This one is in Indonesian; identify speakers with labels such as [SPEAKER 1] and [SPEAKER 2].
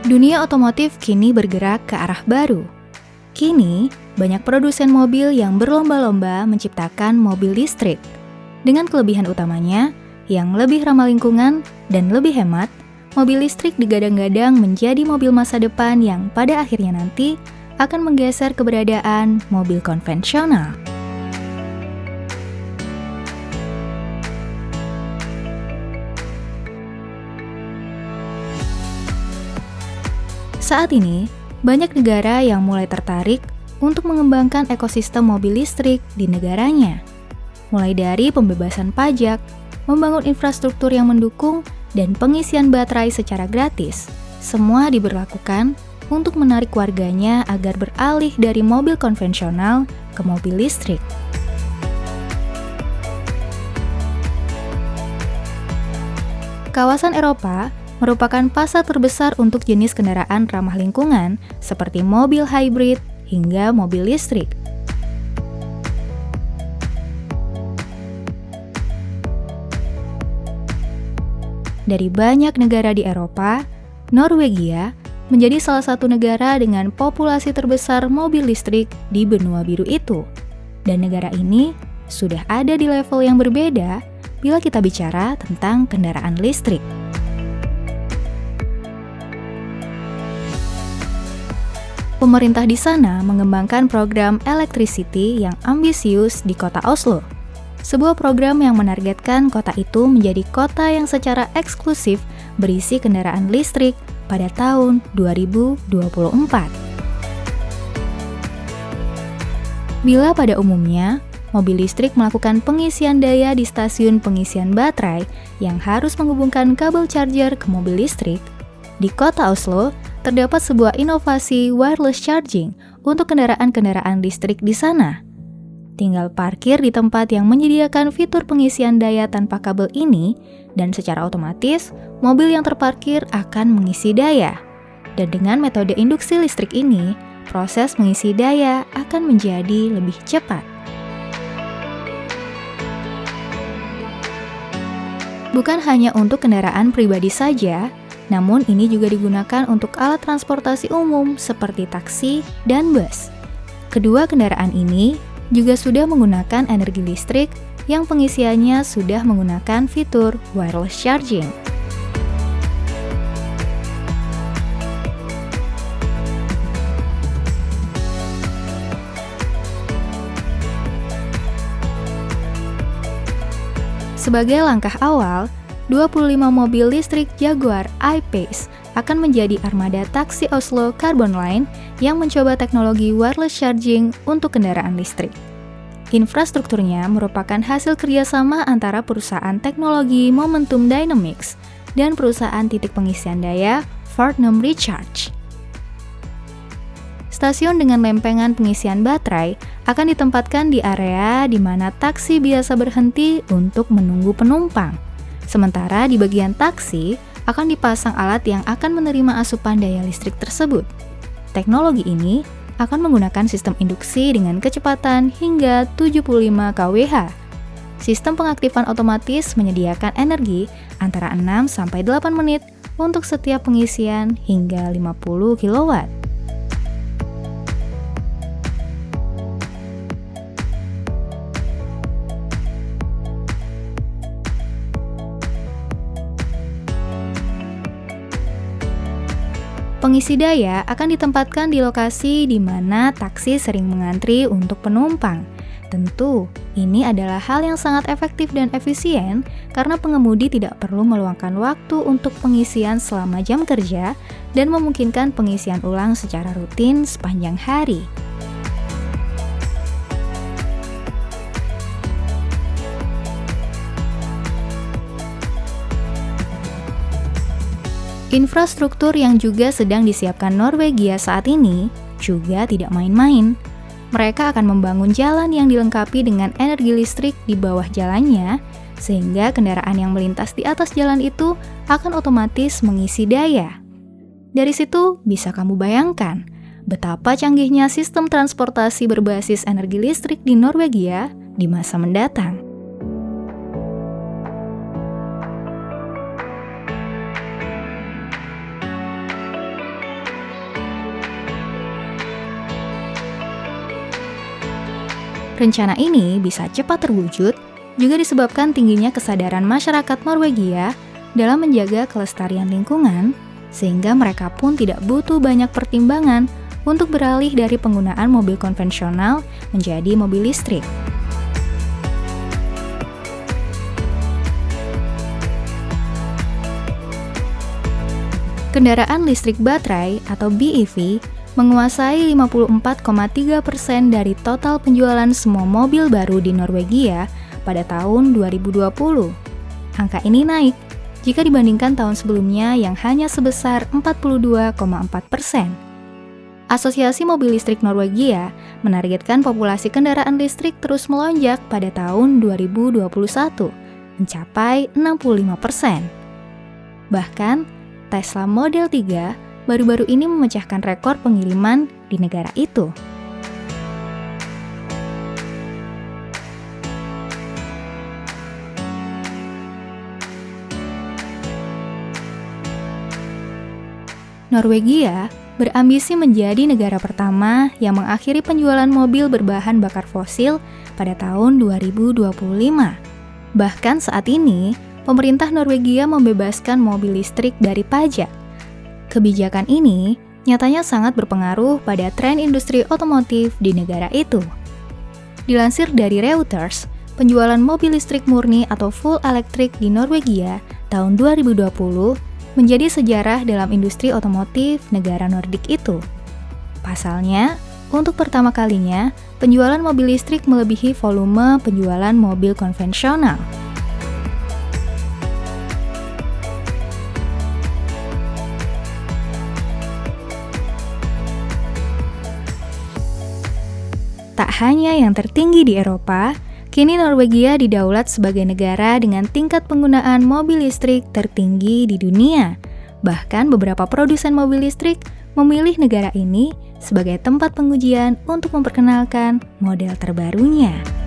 [SPEAKER 1] Dunia otomotif kini bergerak ke arah baru. Kini, banyak produsen mobil yang berlomba-lomba menciptakan mobil listrik. Dengan kelebihan utamanya, yang lebih ramah lingkungan dan lebih hemat, mobil listrik digadang-gadang menjadi mobil masa depan yang pada akhirnya nanti akan menggeser keberadaan mobil konvensional. Saat ini, banyak negara yang mulai tertarik untuk mengembangkan ekosistem mobil listrik di negaranya. Mulai dari pembebasan pajak, membangun infrastruktur yang mendukung, dan pengisian baterai secara gratis, semua diberlakukan untuk menarik warganya agar beralih dari mobil konvensional ke mobil listrik. Kawasan Eropa merupakan pasar terbesar untuk jenis kendaraan ramah lingkungan seperti mobil hybrid hingga mobil listrik. Dari banyak negara di Eropa, Norwegia menjadi salah satu negara dengan populasi terbesar mobil listrik di benua biru itu. Dan negara ini sudah ada di level yang berbeda bila kita bicara tentang kendaraan listrik. Pemerintah di sana mengembangkan program Electricity yang ambisius di kota Oslo. Sebuah program yang menargetkan kota itu menjadi kota yang secara eksklusif berisi kendaraan listrik pada tahun 2024. Bila pada umumnya, mobil listrik melakukan pengisian daya di stasiun pengisian baterai yang harus menghubungkan kabel charger ke mobil listrik, di kota Oslo terdapat sebuah inovasi wireless charging untuk kendaraan-kendaraan listrik di sana. Tinggal parkir di tempat yang menyediakan fitur pengisian daya tanpa kabel ini, dan secara otomatis, mobil yang terparkir akan mengisi daya. Dan dengan metode induksi listrik ini, proses mengisi daya akan menjadi lebih cepat. Bukan hanya untuk kendaraan pribadi saja, namun ini juga digunakan untuk alat transportasi umum seperti taksi dan bus. Kedua kendaraan ini juga sudah menggunakan energi listrik yang pengisiannya sudah menggunakan fitur wireless charging. Sebagai langkah awal, 25 mobil listrik Jaguar I-Pace akan menjadi armada taksi Oslo Carbon Line yang mencoba teknologi wireless charging untuk kendaraan listrik. Infrastrukturnya merupakan hasil kerjasama antara perusahaan teknologi Momentum Dynamics dan perusahaan titik pengisian daya Fortnum Recharge. Stasiun dengan lempengan pengisian baterai akan ditempatkan di area di mana taksi biasa berhenti untuk menunggu penumpang. Sementara di bagian taksi akan dipasang alat yang akan menerima asupan daya listrik tersebut. Teknologi ini akan menggunakan sistem induksi dengan kecepatan hingga 75 kWh. Sistem pengaktifan otomatis menyediakan energi antara 6-8 menit untuk setiap pengisian hingga 50 kW. Pengisi daya akan ditempatkan di lokasi di mana taksi sering mengantri untuk penumpang. Tentu, ini adalah hal yang sangat efektif dan efisien karena pengemudi tidak perlu meluangkan waktu untuk pengisian selama jam kerja dan memungkinkan pengisian ulang secara rutin sepanjang hari. Infrastruktur yang juga sedang disiapkan Norwegia saat ini juga tidak main-main. Mereka akan membangun jalan yang dilengkapi dengan energi listrik di bawah jalannya, sehingga kendaraan yang melintas di atas jalan itu akan otomatis mengisi daya. Dari situ bisa kamu bayangkan betapa canggihnya sistem transportasi berbasis energi listrik di Norwegia di masa mendatang. Rencana ini bisa cepat terwujud juga disebabkan tingginya kesadaran masyarakat Norwegia dalam menjaga kelestarian lingkungan, sehingga mereka pun tidak butuh banyak pertimbangan untuk beralih dari penggunaan mobil konvensional menjadi mobil listrik. Kendaraan listrik baterai atau BEV menguasai 54,3% dari total penjualan semua mobil baru di Norwegia pada tahun 2020. Angka ini naik jika dibandingkan tahun sebelumnya yang hanya sebesar 42,4%. Asosiasi Mobil Listrik Norwegia menargetkan populasi kendaraan listrik terus melonjak pada tahun 2021, mencapai 65%. Bahkan, Tesla Model 3 baru-baru ini memecahkan rekor pengiriman di negara itu. Norwegia berambisi menjadi negara pertama yang mengakhiri penjualan mobil berbahan bakar fosil pada tahun 2025. Bahkan saat ini, pemerintah Norwegia membebaskan mobil listrik dari pajak. Kebijakan ini nyatanya sangat berpengaruh pada tren industri otomotif di negara itu. Dilansir dari Reuters, penjualan mobil listrik murni atau full electric di Norwegia tahun 2020 menjadi sejarah dalam industri otomotif negara Nordik itu. Pasalnya, untuk pertama kalinya, penjualan mobil listrik melebihi volume penjualan mobil konvensional. Tak hanya yang tertinggi di Eropa, kini Norwegia didaulat sebagai negara dengan tingkat penggunaan mobil listrik tertinggi di dunia. Bahkan beberapa produsen mobil listrik memilih negara ini sebagai tempat pengujian untuk memperkenalkan model terbarunya.